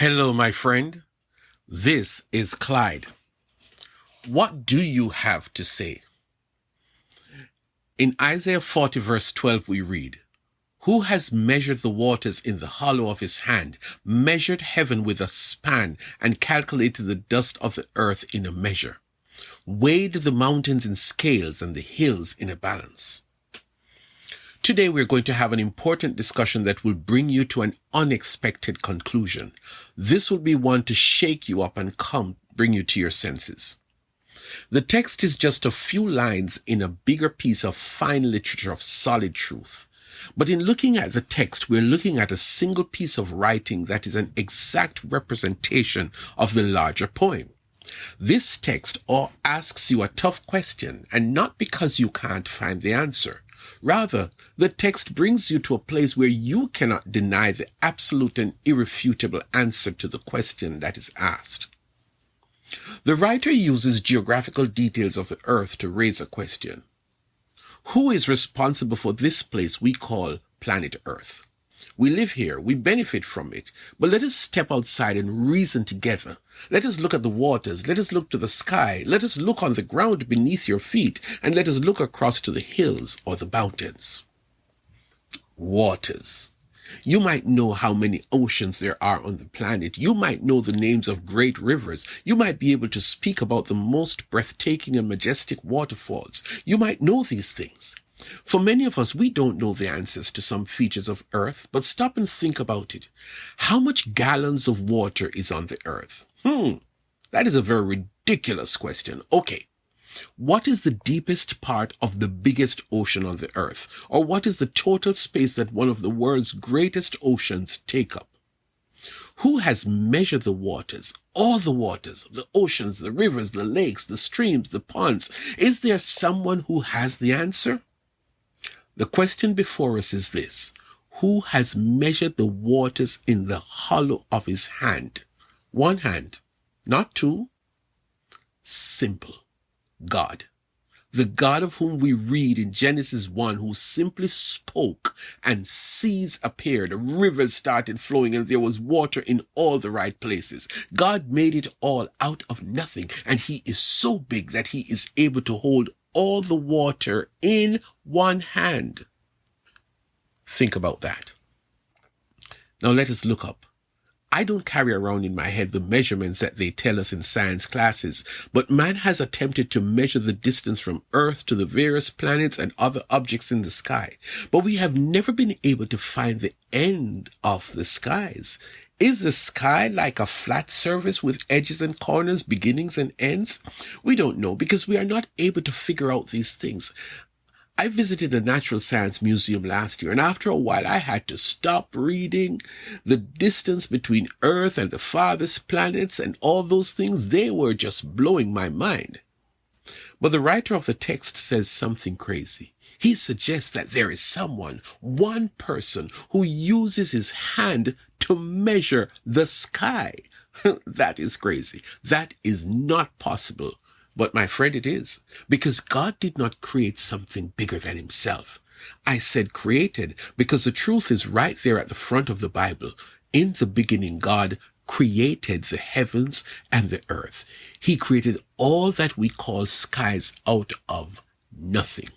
Hello, my friend. This is Clyde. What do you have to say? In Isaiah 40 verse 12 we read, "Who has measured the waters in the hollow of his hand, measured heaven with a span, and calculated the dust of the earth in a measure, weighed the mountains in scales and the hills in a balance?" Today we're going to have an important discussion that will bring you to an unexpected conclusion. This will be one to shake you up and bring you to your senses. The text is just a few lines in a bigger piece of fine literature of solid truth. But in looking at the text, we're looking at a single piece of writing that is an exact representation of the larger poem. This text asks you a tough question, and not because you can't find the answer. Rather, the text brings you to a place where you cannot deny the absolute and irrefutable answer to the question that is asked. The writer uses geographical details of the earth to raise a question. Who is responsible for this place we call planet Earth? We live here, we benefit from it, but let us step outside and reason together. Let us look at the waters, let us look to the sky, let us look on the ground beneath your feet, and let us look across to the hills or the mountains. Waters. You might know how many oceans there are on the planet. You might know the names of great rivers. You might be able to speak about the most breathtaking and majestic waterfalls. You might know these things. For many of us, we don't know the answers to some features of Earth, but stop and think about it. How much gallons of water is on the Earth? That is a very ridiculous question. Okay. What is the deepest part of the biggest ocean on the Earth? Or what is the total space that one of the world's greatest oceans take up? Who has measured the waters, all the waters, the oceans, the rivers, the lakes, the streams, the ponds? Is there someone who has the answer? The question before us is this: who has measured the waters in the hollow of his hand? One hand, not two. Simple. God. The God of whom we read in Genesis 1, who simply spoke and seas appeared, rivers started flowing, and there was water in all the right places. God made it all out of nothing, and he is so big that he is able to hold all the water in one hand. Think about that. Now let us look up. I don't carry around in my head the measurements that they tell us in science classes, but man has attempted to measure the distance from Earth to the various planets and other objects in the sky, but we have never been able to find the end of the skies. Is the sky like a flat surface with edges and corners, beginnings and ends? We don't know because we are not able to figure out these things. I visited a natural science museum last year, and after a while I had to stop reading. The distance between Earth and the farthest planets and all those things, they were just blowing my mind. But the writer of the text says something crazy. He suggests that there is someone, one person, who uses his hand to measure the sky. That is crazy. That is not possible. But my friend, it is, because God did not create something bigger than himself. I said created because the truth is right there at the front of the Bible. In the beginning, God created the heavens and the earth. He created all that we call skies out of nothing.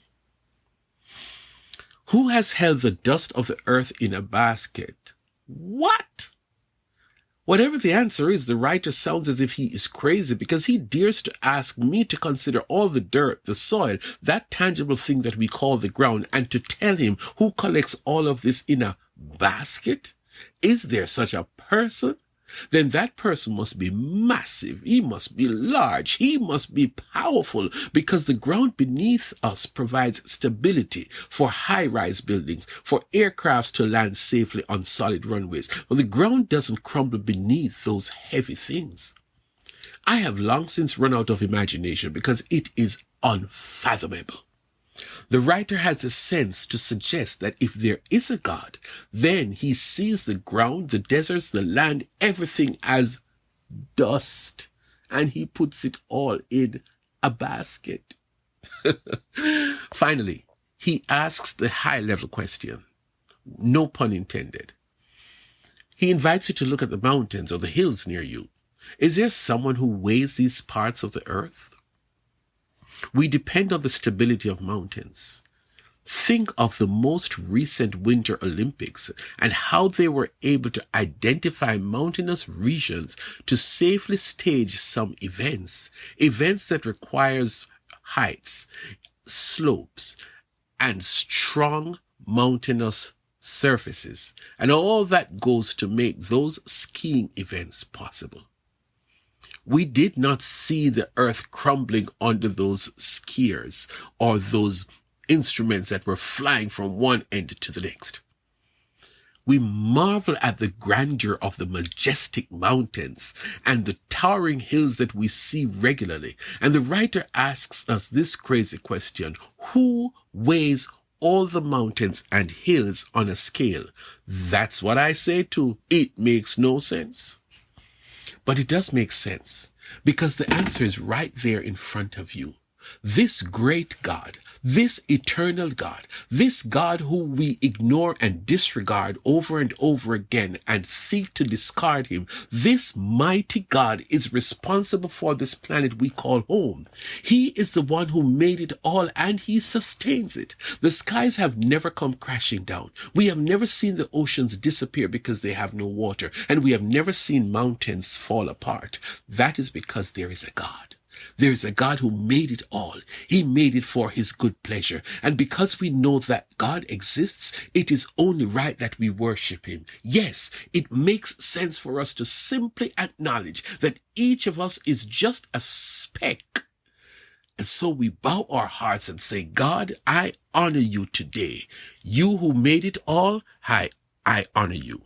Who has held the dust of the earth in a basket? What? Whatever the answer is, the writer sounds as if he is crazy because he dares to ask me to consider all the dirt, the soil, that tangible thing that we call the ground, and to tell him who collects all of this in a basket? Is there such a person? Then that person must be massive. He must be large. He must be powerful because the ground beneath us provides stability for high-rise buildings, for aircrafts to land safely on solid runways. But the ground doesn't crumble beneath those heavy things. I have long since run out of imagination because it is unfathomable. The writer has a sense to suggest that if there is a God, then he sees the ground, the deserts, the land, everything as dust, and he puts it all in a basket. Finally, he asks the high-level question, no pun intended. He invites you to look at the mountains or the hills near you. Is there someone who weighs these parts of the earth? We depend on the stability of mountains. Think of the most recent Winter Olympics and how they were able to identify mountainous regions to safely stage some events that requires heights, slopes, and strong mountainous surfaces. And all that goes to make those skiing events possible. We did not see the earth crumbling under those skiers or those instruments that were flying from one end to the next. We marvel at the grandeur of the majestic mountains and the towering hills that we see regularly. And the writer asks us this crazy question: who weighs all the mountains and hills on a scale? That's what I say too. It makes no sense. But it does make sense, because the answer is right there in front of you. This great God, this eternal God, this God who we ignore and disregard over and over again and seek to discard him, this mighty God is responsible for this planet we call home. He is the one who made it all, and he sustains it. The skies have never come crashing down. We have never seen the oceans disappear because they have no water, and we have never seen mountains fall apart. That is because there is a God. There is a God who made it all. He made it for his good pleasure. And because we know that God exists, it is only right that we worship him. Yes, it makes sense for us to simply acknowledge that each of us is just a speck. And so we bow our hearts and say, God, I honor you today. You who made it all, I honor you.